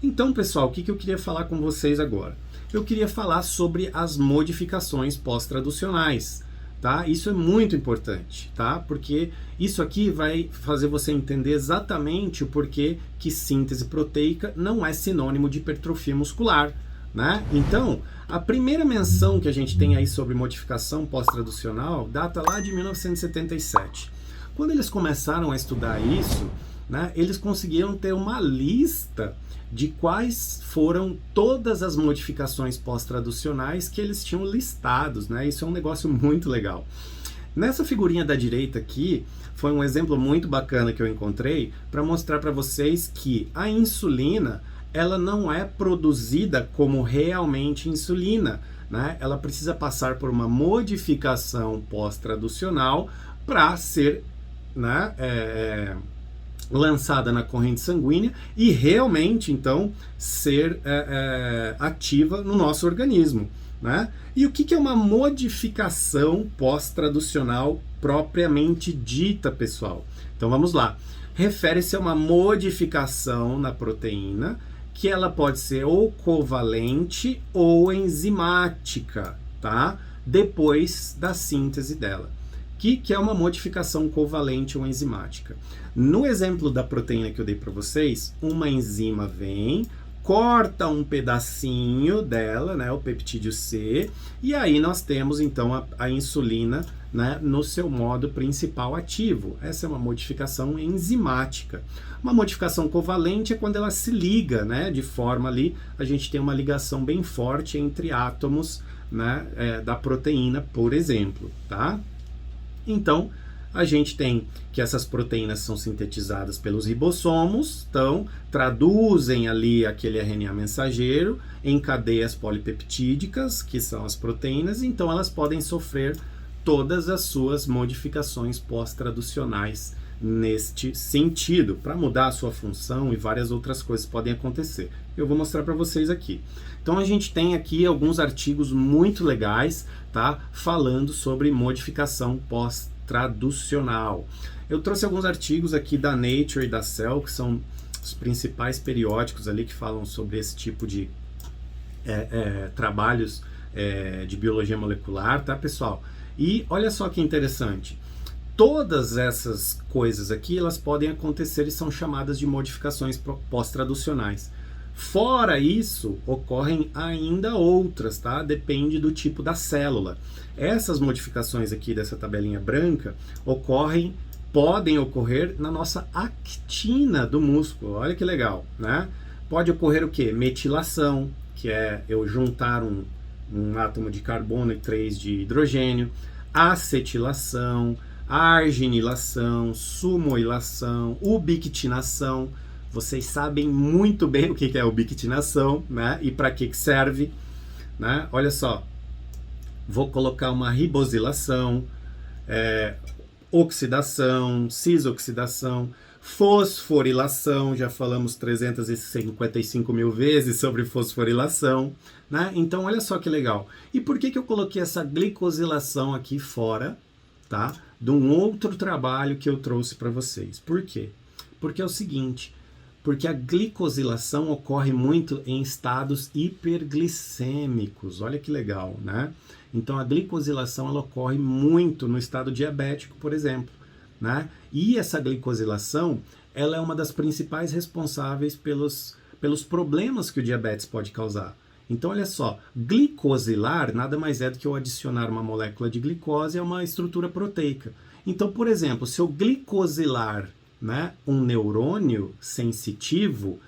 Então, pessoal, o que eu queria falar com vocês agora? Eu queria falar sobre as modificações pós-traducionais, tá? Isso é muito importante, tá? Porque isso aqui vai fazer você entender exatamente o porquê que síntese proteica não é sinônimo de hipertrofia muscular, né? Então, a primeira menção que a gente tem aí sobre modificação pós-traducional data lá de 1977. Quando eles começaram a estudar isso, né, eles conseguiram ter uma lista de quais foram todas as modificações pós-traducionais que eles tinham listados, né? Isso é um negócio muito legal. Nessa figurinha da direita aqui, foi um exemplo muito bacana que eu encontrei para mostrar para vocês que a insulina, ela não é produzida como realmente insulina, né? Ela precisa passar por uma modificação pós-traducional para ser, né, lançada na corrente sanguínea e realmente, então, ser ativa no nosso organismo, né? E o que é uma modificação pós-traducional propriamente dita, pessoal? Então, vamos lá. Refere-se a uma modificação na proteína que ela pode ser ou covalente ou enzimática, tá? Depois da síntese dela. Que é uma modificação covalente ou enzimática. No exemplo da proteína que eu dei para vocês, uma enzima vem, corta um pedacinho dela, né, o peptídeo C, e aí nós temos então a insulina, né, no seu modo principal ativo. Essa é uma modificação enzimática. Uma modificação covalente é quando ela se liga, né, de forma ali, a gente tem uma ligação bem forte entre átomos, né, da proteína, por exemplo, tá? Então, a gente tem que essas proteínas são sintetizadas pelos ribossomos, então traduzem ali aquele RNA mensageiro em cadeias polipeptídicas, que são as proteínas, então elas podem sofrer todas as suas modificações pós-traducionais neste sentido, para mudar a sua função e várias outras coisas podem acontecer. Eu vou mostrar para vocês aqui. Então a gente tem aqui alguns artigos muito legais, tá? Falando sobre modificação pós-traducional. Eu trouxe alguns artigos aqui da Nature e da Cell, que são os principais periódicos ali que falam sobre esse tipo de trabalhos de biologia molecular, tá, pessoal? E olha só que interessante. Todas essas coisas aqui, elas podem acontecer e são chamadas de modificações pós-traducionais. Fora isso, ocorrem ainda outras, tá? Depende do tipo da célula. Essas modificações aqui dessa tabelinha branca podem ocorrer na nossa actina do músculo. Olha que legal, né? Pode ocorrer o quê? Metilação, que é eu juntar um átomo de carbono e 3 de hidrogênio, acetilação, arginilação, sumoilação, ubiquitinação. Vocês sabem muito bem o que é ubiquitinação, né? E para que serve, né? Olha só, vou colocar uma ribosilação, oxidação, cisoxidação, fosforilação, já falamos 355 mil vezes sobre fosforilação, né? Então olha só que legal. E por que eu coloquei essa glicosilação aqui fora, tá? De um outro trabalho que eu trouxe para vocês. Por quê? Porque é o seguinte, porque a glicosilação ocorre muito em estados hiperglicêmicos. Olha que legal, né? Então a glicosilação ela ocorre muito no estado diabético, por exemplo, né? E essa glicosilação, ela é uma das principais responsáveis pelos problemas que o diabetes pode causar. Então, olha só, glicosilar nada mais é do que eu adicionar uma molécula de glicose a uma estrutura proteica. Então, por exemplo, se eu glicosilar, né, um neurônio sensitivo,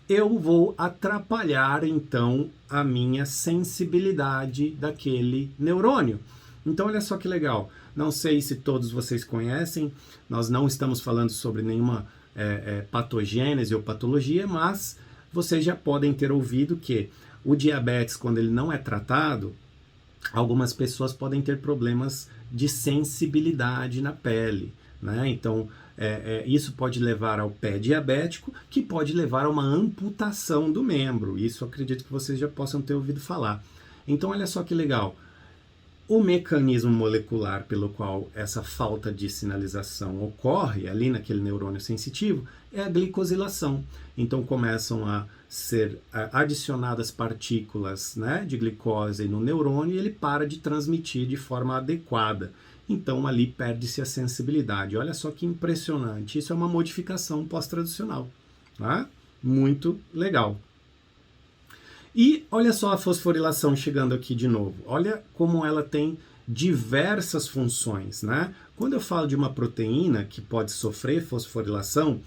eu vou atrapalhar, então, a minha sensibilidade daquele neurônio. Então, olha só que legal. Não sei se todos vocês conhecem, nós não estamos falando sobre nenhuma patogênese ou patologia, mas vocês já podem ter ouvido que o diabetes, quando ele não é tratado, algumas pessoas podem ter problemas de sensibilidade na pele, né? Então, isso pode levar ao pé diabético, que pode levar a uma amputação do membro. Isso eu acredito que vocês já possam ter ouvido falar. Então, olha só que legal. O mecanismo molecular pelo qual essa falta de sinalização ocorre ali naquele neurônio sensitivo é a glicosilação. Então começam a ser adicionadas partículas, né, de glicose no neurônio e ele para de transmitir de forma adequada. Então ali perde-se a sensibilidade. Olha só que impressionante. Isso é uma modificação pós-traducional. Tá? Muito legal. E olha só a fosforilação chegando aqui de novo. Olha como ela tem diversas funções, né? Quando eu falo de uma proteína que pode sofrer fosforilação,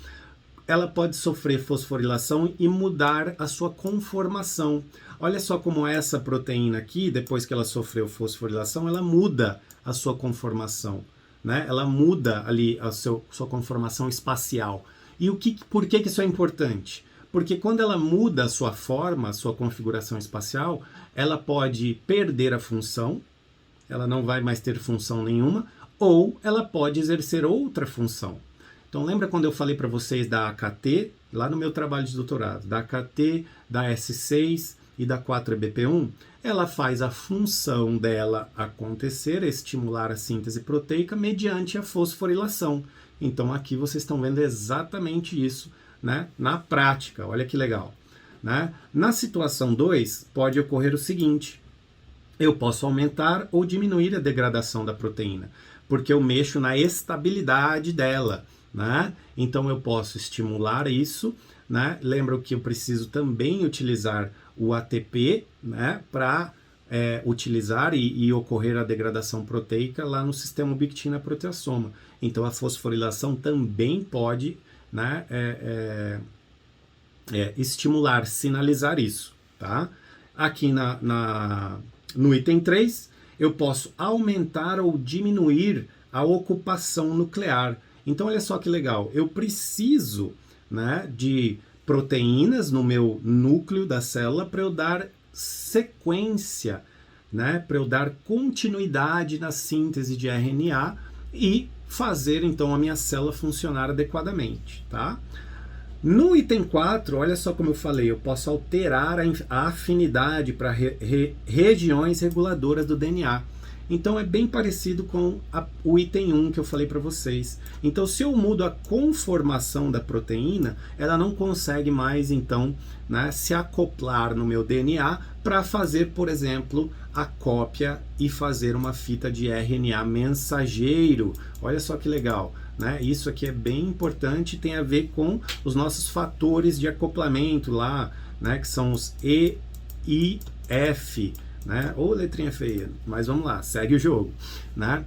ela pode sofrer fosforilação e mudar a sua conformação. Olha só como essa proteína aqui, depois que ela sofreu fosforilação, ela muda a sua conformação, né? Ela muda ali a sua conformação espacial. E por que isso é importante? Porque quando ela muda a sua forma, a sua configuração espacial, ela pode perder a função, ela não vai mais ter função nenhuma, ou ela pode exercer outra função. Então lembra quando eu falei para vocês da AKT, lá no meu trabalho de doutorado, da AKT, da S6 e da 4-EBP1? Ela faz a função dela acontecer, estimular a síntese proteica mediante a fosforilação. Então aqui vocês estão vendo exatamente isso, né, na prática. Olha que legal, né? Na situação 2, pode ocorrer o seguinte: eu posso aumentar ou diminuir a degradação da proteína, porque eu mexo na estabilidade dela, né? Então eu posso estimular isso, né? Lembra que eu preciso também utilizar o ATP, né, para utilizar e ocorrer a degradação proteica lá no sistema ubiquitina-proteasoma. Então a fosforilação também pode, né, estimular, sinalizar isso, tá? Aqui no item 3, eu posso aumentar ou diminuir a ocupação nuclear. Então olha só que legal, eu preciso, né, de proteínas no meu núcleo da célula para eu dar sequência, né, para eu dar continuidade na síntese de RNA e fazer então a minha célula funcionar adequadamente, tá? No item 4, olha só como eu falei, eu posso alterar a afinidade para regiões reguladoras do DNA. Então é bem parecido com o item 1 que eu falei para vocês. Então se eu mudo a conformação da proteína, ela não consegue mais então, né, se acoplar no meu DNA para fazer, por exemplo, a cópia e fazer uma fita de RNA mensageiro. Olha só que legal, né? Isso aqui é bem importante, tem a ver com os nossos fatores de acoplamento lá, né, que são os E, I, F, né? Ou letrinha feia, mas vamos lá, segue o jogo, né?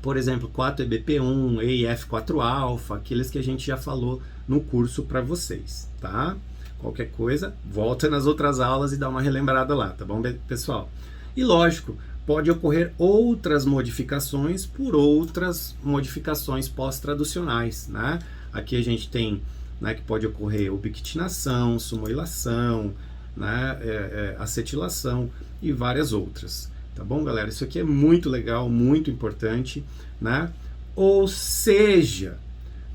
Por exemplo, 4-EBP1, EIF4-alfa, aqueles que a gente já falou no curso para vocês, tá? Qualquer coisa, volta nas outras aulas e dá uma relembrada lá, tá bom, pessoal? E lógico, pode ocorrer outras modificações por outras modificações pós-traducionais, né? Aqui a gente tem, né, que pode ocorrer ubiquitinação, sumoilação, né, acetilação e várias outras, tá bom, galera? Isso aqui é muito legal, muito importante, né? Ou seja,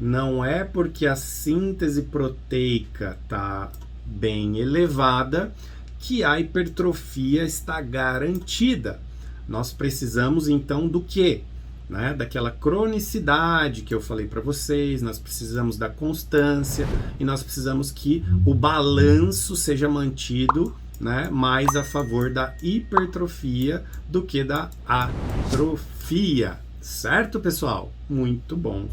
não é porque a síntese proteica está bem elevada que a hipertrofia está garantida. Nós precisamos então do quê? Né? Daquela cronicidade que eu falei para vocês, nós precisamos da constância e nós precisamos que o balanço seja mantido, né, mais a favor da hipertrofia do que da atrofia. Certo, pessoal? Muito bom.